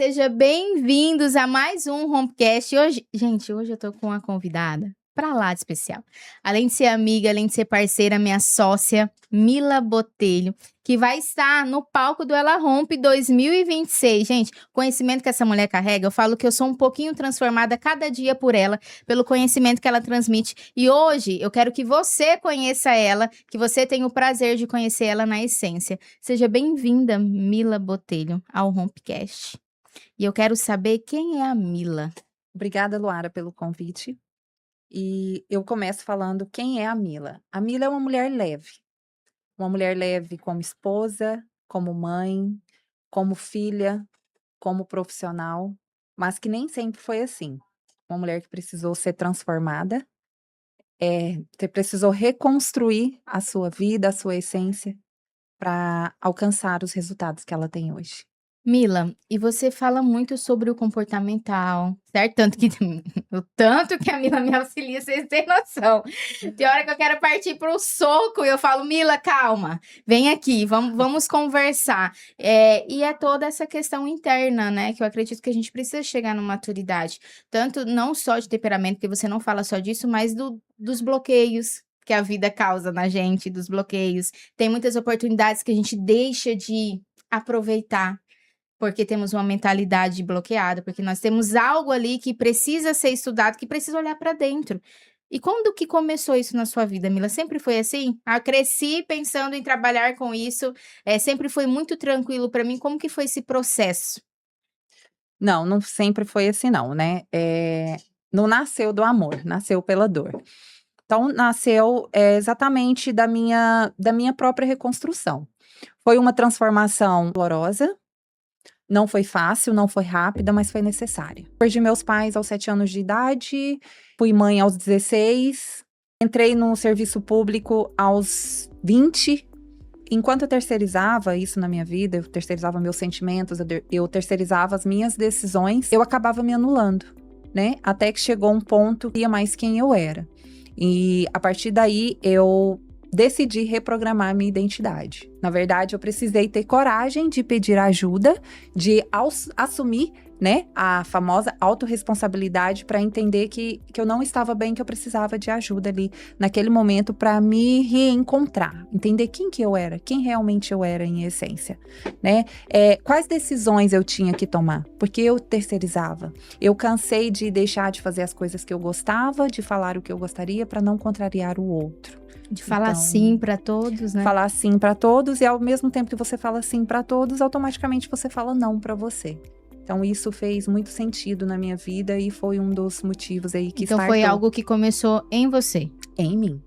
Sejam bem-vindos a mais um Homecast. Hoje eu tô com uma convidada pra lá de especial. Além de ser amiga, além de ser parceira, minha sócia, Mila Botelho, que vai estar no palco do Ela Rompe 2026. Gente, o conhecimento que essa mulher carrega, eu falo que eu sou um pouquinho transformada cada dia por ela, pelo conhecimento que ela transmite. E hoje eu quero que você conheça ela, que você tenha o prazer de conhecer ela na essência. Seja bem-vinda, Mila Botelho, ao Homecast. E eu quero saber quem é a Mila. Obrigada, Luara, pelo convite. E eu começo falando quem é a Mila. A Mila é uma mulher leve como esposa, como mãe, como filha, como profissional, mas que nem sempre foi assim. Uma mulher que precisou ser transformada, que precisou reconstruir a sua vida, a sua essência, para alcançar os resultados que ela tem hoje. Mila, e você fala muito sobre o comportamental, certo? O tanto que a Mila me auxilia, vocês têm noção. Tem hora que eu quero partir para o soco e eu falo, Mila, calma, vem aqui, vamos conversar. E é toda essa questão interna, né? Que eu acredito que a gente precisa chegar numa maturidade. Tanto, não só de temperamento, porque você não fala só disso, mas dos bloqueios que a vida causa na gente, dos bloqueios. Tem muitas oportunidades que a gente deixa de aproveitar. Porque temos uma mentalidade bloqueada, porque nós temos algo ali que precisa ser estudado, que precisa olhar para dentro. E quando que começou isso na sua vida, Mila? Sempre foi assim? Eu cresci pensando em trabalhar com isso, sempre foi muito tranquilo para mim. Como que foi esse processo? Não, não sempre foi assim não, né? Não nasceu do amor, nasceu pela dor. Então, nasceu exatamente da minha própria reconstrução. Foi uma transformação dolorosa, não foi fácil, não foi rápida, mas foi necessária. Perdi meus pais aos 7 anos de idade, fui mãe aos 16, entrei no serviço público aos 20. Enquanto eu terceirizava isso na minha vida, eu terceirizava meus sentimentos, eu terceirizava as minhas decisões, eu acabava me anulando, né? Até que chegou um ponto que ia mais quem eu era. E a partir daí eu decidi reprogramar minha identidade. Na verdade, eu precisei ter coragem de pedir ajuda, de assumir, né, a famosa autorresponsabilidade para entender que eu não estava bem, que eu precisava de ajuda ali naquele momento para me reencontrar, entender quem que eu era, quem realmente eu era em essência, né? Quais decisões eu tinha que tomar, porque eu terceirizava. Eu cansei de deixar de fazer as coisas que eu gostava, de falar o que eu gostaria para não contrariar o outro. De falar sim para todos, né? Falar sim para todos e ao mesmo tempo que você fala sim para todos, automaticamente você fala não para você. Então isso fez muito sentido na minha vida e foi um dos motivos aí que Então foi algo que começou em você. Em mim.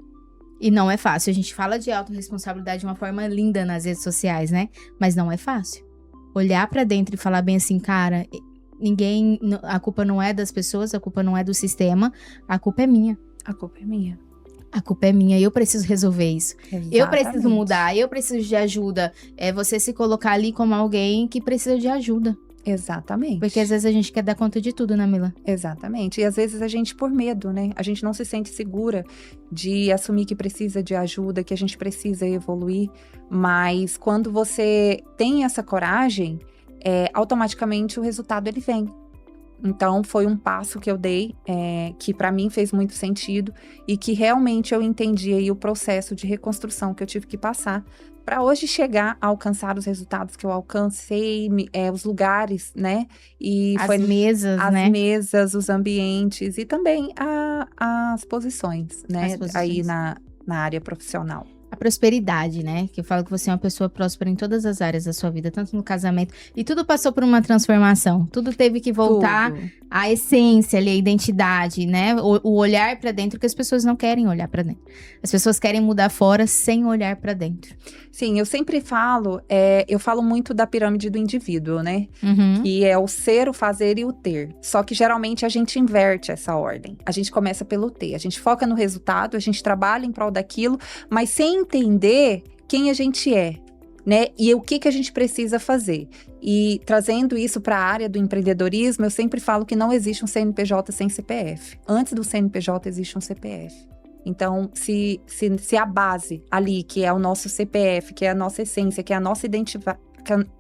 E não é fácil. A gente fala de autorresponsabilidade de uma forma linda nas redes sociais, né? Mas não é fácil. Olhar para dentro e falar bem assim, cara, a culpa não é das pessoas, a culpa não é do sistema, a culpa é minha. A culpa é minha. A culpa é minha, eu preciso resolver isso. Exatamente. Eu preciso mudar, eu preciso de ajuda. É você se colocar ali como alguém que precisa de ajuda. Exatamente. Porque às vezes a gente quer dar conta de tudo, né, Mila? Exatamente. E às vezes a gente, por medo, né? A gente não se sente segura de assumir que precisa de ajuda, que a gente precisa evoluir. Mas quando você tem essa coragem, automaticamente o resultado ele vem. Então, foi um passo que eu dei, que para mim fez muito sentido e que realmente eu entendi aí o processo de reconstrução que eu tive que passar para hoje chegar a alcançar os resultados que eu alcancei, os lugares, né? E as mesas, os ambientes e também as posições, né? Aí na área profissional. A prosperidade, né? Que eu falo que você é uma pessoa próspera em todas as áreas da sua vida, tanto no casamento. E tudo passou por uma transformação. Tudo teve que voltar à essência ali, à identidade, né? O olhar pra dentro, que as pessoas não querem olhar pra dentro. As pessoas querem mudar fora sem olhar pra dentro. Sim, eu sempre falo, eu falo muito da pirâmide do indivíduo, né? Uhum. Que é o ser, o fazer e o ter. Só que geralmente a gente inverte essa ordem. A gente começa pelo ter. A gente foca no resultado, a gente trabalha em prol daquilo, mas sem entender quem a gente é, né? E o que a gente precisa fazer. E trazendo isso para a área do empreendedorismo, eu sempre falo que não existe um CNPJ sem CPF. Antes do CNPJ existe um CPF. Então, se a base ali, que é o nosso CPF, que é a nossa essência, que é a nossa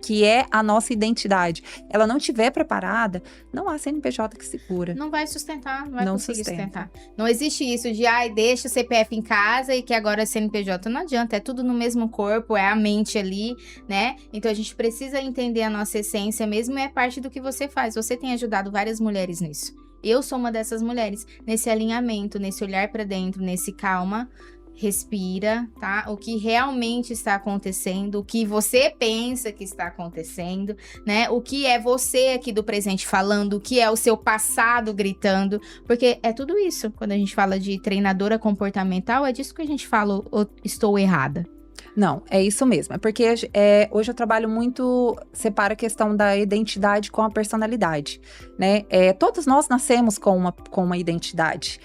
que é a nossa identidade, ela não estiver preparada, não há CNPJ que se cura. Não vai sustentar, não vai Não conseguir sustenta. sustentar. Não existe isso de, deixa o CPF em casa e que agora é CNPJ. Não adianta, é tudo no mesmo corpo, é a mente ali, né? Então a gente precisa entender a nossa essência mesmo, é parte do que você faz. Você tem ajudado várias mulheres nisso. Eu sou uma dessas mulheres, nesse alinhamento, nesse olhar pra dentro, nesse calma, respira, tá? O que realmente está acontecendo, o que você pensa que está acontecendo, né? O que é você aqui do presente falando, o que é o seu passado gritando, porque é tudo isso. Quando a gente fala de treinadora comportamental, é disso que a gente fala, ou estou errada. Não, é isso mesmo. É porque hoje eu trabalho muito, separa a questão da identidade com a personalidade, né? Todos nós nascemos com uma identidade,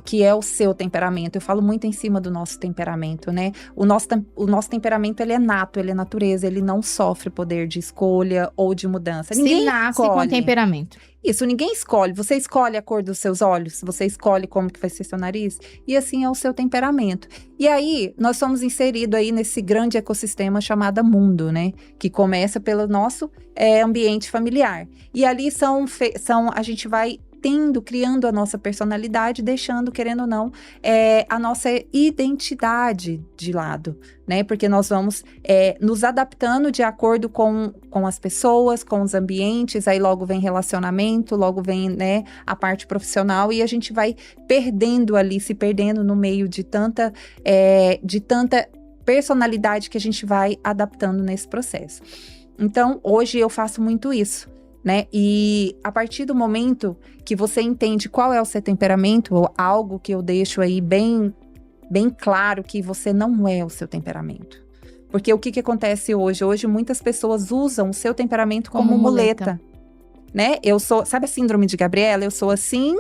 que é o seu temperamento. Eu falo muito em cima do nosso temperamento, né? O nosso temperamento, ele é nato, ele é natureza, ele não sofre poder de escolha ou de mudança. Ninguém nasce escolhe. com temperamento. Isso, ninguém escolhe. Você escolhe a cor dos seus olhos, você escolhe como que vai ser seu nariz, e assim é o seu temperamento. E aí, nós somos inseridos aí nesse grande ecossistema chamado mundo, né? Que começa pelo nosso ambiente familiar. E ali a gente vai criando a nossa personalidade, deixando, querendo ou não, a nossa identidade de lado, né? Porque nós vamos nos adaptando de acordo com as pessoas, com os ambientes, aí logo vem relacionamento, logo vem, né, a parte profissional, e a gente vai se perdendo no meio de tanta personalidade que a gente vai adaptando nesse processo. Então, hoje eu faço muito isso, né? E a partir do momento que você entende qual é o seu temperamento, ou algo que eu deixo aí bem, bem claro que você não é o seu temperamento. Porque o que acontece hoje? Hoje muitas pessoas usam o seu temperamento como muleta. Né? Eu sou, sabe a síndrome de Gabriela? Eu sou assim,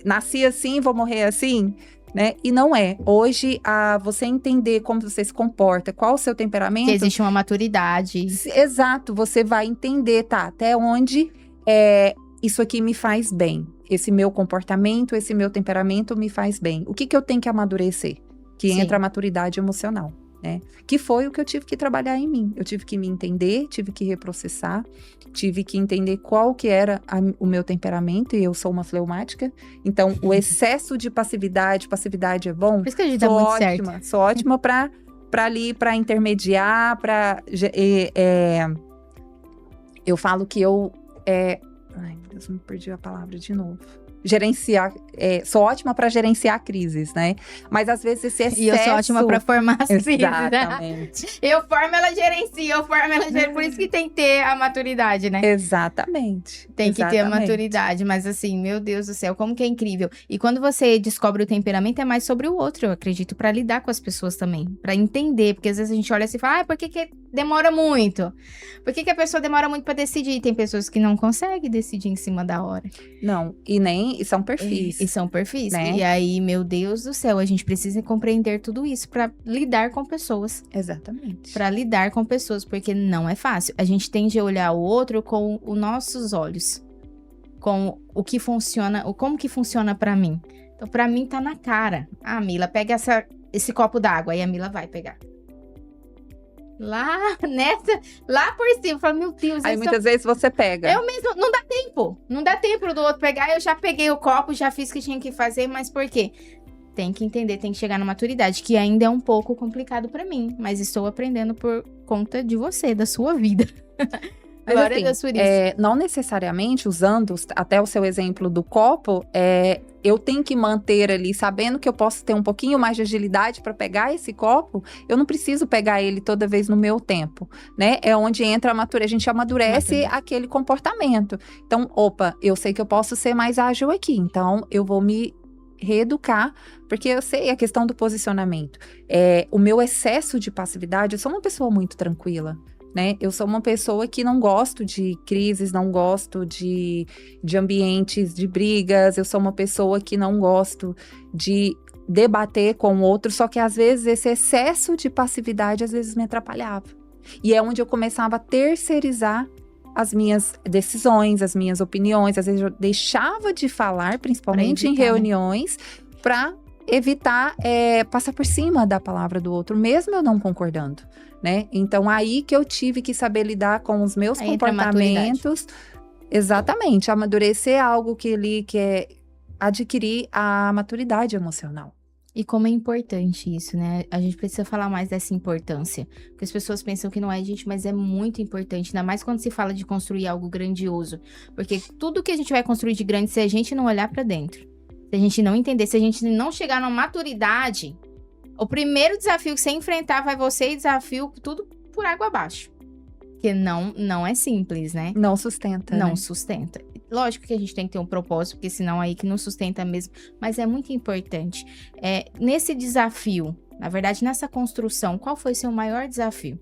nasci assim, vou morrer assim, né? E não é. Hoje, você entender como você se comporta, qual o seu temperamento... Que existe uma maturidade. Exato, você vai entender, até onde isso aqui me faz bem. Esse meu comportamento, esse meu temperamento me faz bem. O que eu tenho que amadurecer? Que Sim. entra a maturidade emocional, né? Que foi o que eu tive que trabalhar em mim. Eu tive que me entender, tive que reprocessar, tive que entender qual que era o meu temperamento, e eu sou uma fleumática. Então, o excesso de passividade é bom. Por isso que a gente dá muito certo. Sou ótima para intermediar, eu falo que ai, meu Deus, me perdi a palavra de novo. Gerenciar, sou ótima para gerenciar crises, né? Mas às vezes esse excesso... E eu sou ótima para formar as crises. Exatamente. Eu formo, ela gerencia, por isso que tem que ter a maturidade, né? Exatamente. Tem que ter a maturidade, mas assim, meu Deus do céu, como que é incrível. E quando você descobre o temperamento, é mais sobre o outro, eu acredito, para lidar com as pessoas também, para entender, porque às vezes a gente olha assim e fala, por que demora muito? Por que a pessoa demora muito para decidir? E tem pessoas que não conseguem decidir em cima da hora. Não, e são perfis. E são perfis, né? E aí, meu Deus do céu, a gente precisa compreender tudo isso para lidar com pessoas. Exatamente. Para lidar com pessoas, porque não é fácil. A gente tende a olhar o outro com os nossos olhos, com o que funciona, como que funciona para mim. Então, para mim tá na cara. Mila, pega esse copo d'água, aí a Mila vai pegar. Lá por cima, eu falo, meu Deus. Aí muitas vezes você pega. Eu mesmo, não dá tempo do outro pegar, eu já peguei o copo, já fiz o que tinha que fazer, mas por quê? Tem que entender, tem que chegar na maturidade, que ainda é um pouco complicado pra mim, mas estou aprendendo por conta de você, da sua vida. Mas assim, não necessariamente, usando até o seu exemplo do copo, eu tenho que manter ali, sabendo que eu posso ter um pouquinho mais de agilidade para pegar esse copo, eu não preciso pegar ele toda vez no meu tempo, né? É onde entra a gente amadurece aquele comportamento. Então, eu sei que eu posso ser mais ágil aqui, então eu vou me reeducar, porque eu sei a questão do posicionamento. O meu excesso de passividade, eu sou uma pessoa muito tranquila, né? Eu sou uma pessoa que não gosto de crises, não gosto de ambientes de brigas, eu sou uma pessoa que não gosto de debater com o outro, só que às vezes esse excesso de passividade às vezes me atrapalhava. E é onde eu começava a terceirizar as minhas decisões, as minhas opiniões, às vezes eu deixava de falar, principalmente em reuniões, para evitar passar por cima da palavra do outro, mesmo eu não concordando, né? Então, aí que eu tive que saber lidar com os meus Aí entra a maturidade. comportamentos. Exatamente, amadurecer é algo que ele quer adquirir a maturidade emocional. E como é importante isso, né? A gente precisa falar mais dessa importância. Porque as pessoas pensam que não é, gente, mas é muito importante. Ainda mais quando se fala de construir algo grandioso. Porque tudo que a gente vai construir de grande, se a gente não olhar pra dentro, se a gente não entender, se a gente não chegar numa maturidade, o primeiro desafio que você enfrentar vai você e desafio tudo por água abaixo. Porque não é simples, né? Não sustenta, Não né? sustenta. Lógico que a gente tem que ter um propósito, porque senão aí que não sustenta mesmo. Mas é muito importante. Nesse desafio, na verdade, nessa construção, qual foi o seu maior desafio?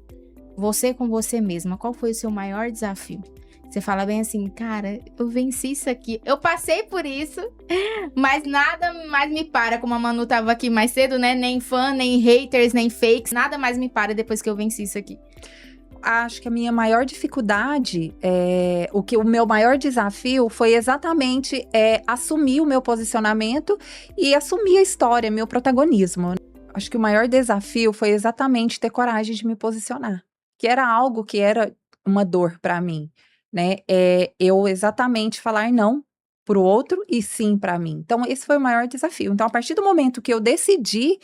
Você com você mesma, qual foi o seu maior desafio? Você fala bem assim, cara, eu venci isso aqui. Eu passei por isso, mas nada mais me para. Como a Manu tava aqui mais cedo, né? Nem fã, nem haters, nem fakes. Nada mais me para depois que eu venci isso aqui. Acho que a minha maior dificuldade, o meu maior desafio foi exatamente assumir o meu posicionamento e assumir a história, meu protagonismo. Acho que o maior desafio foi exatamente ter coragem de me posicionar, que era algo que era uma dor para mim, né? Eu exatamente falar não para o outro e sim para mim. Então, esse foi o maior desafio. Então, a partir do momento que eu decidi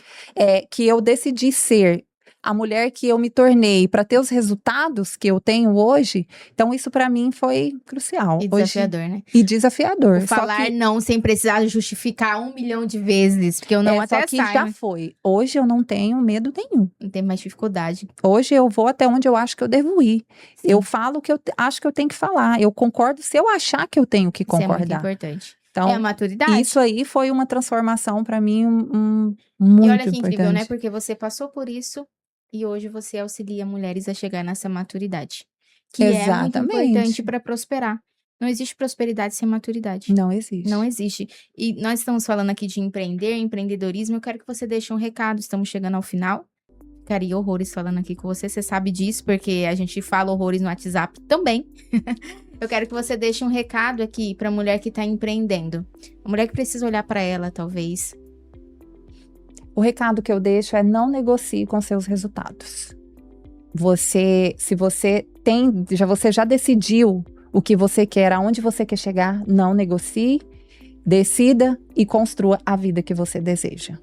ser a mulher que eu me tornei para ter os resultados que eu tenho hoje, então isso para mim foi crucial. E Hoje, desafiador, né? e O desafiador. falar não sem precisar justificar 1 milhão de vezes, porque eu não Só até que sai, já né? foi. Hoje eu não tenho medo nenhum. Não tem mais dificuldade. Hoje eu vou até onde eu acho que eu devo ir. Sim. Eu falo o que eu acho que eu tenho que falar. Eu concordo se eu achar que eu tenho que Isso é muito concordar. importante. Então, É a maturidade. isso aí foi uma transformação para mim E muito olha que incrível, né? importante. Porque você passou por isso e hoje você auxilia mulheres a chegar nessa maturidade. Que é muito importante Exatamente. para prosperar. Não existe prosperidade sem maturidade. Não Não existe. existe. E nós estamos falando aqui de empreender, empreendedorismo. Eu quero que você deixe um recado. Estamos chegando ao final. Ficaria horrores falando aqui com você. Você sabe disso, porque a gente fala horrores no WhatsApp também. Eu quero que você deixe um recado aqui para a mulher que está empreendendo. A mulher que precisa olhar para ela, talvez. O recado que eu deixo é: não negocie com seus resultados. Se você você já decidiu o que você quer, aonde você quer chegar, não negocie, decida e construa a vida que você deseja.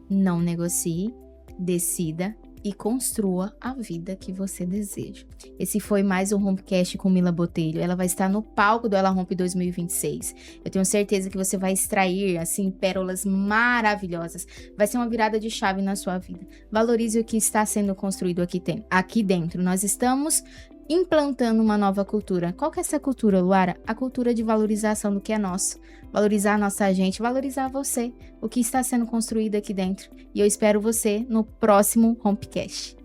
Não negocie, decida e construa a vida que você deseja. Esse foi mais um Rompecast com Mila Botelho. Ela vai estar no palco do Ela Rompe 2026. Eu tenho certeza que você vai extrair, assim, pérolas maravilhosas. Vai ser uma virada de chave na sua vida. Valorize o que está sendo construído aqui dentro. Nós estamos implantando uma nova cultura. Qual que é essa cultura, Luara? A cultura de valorização do que é nosso. Valorizar a nossa gente, valorizar você, o que está sendo construído aqui dentro. E eu espero você no próximo Rompecast.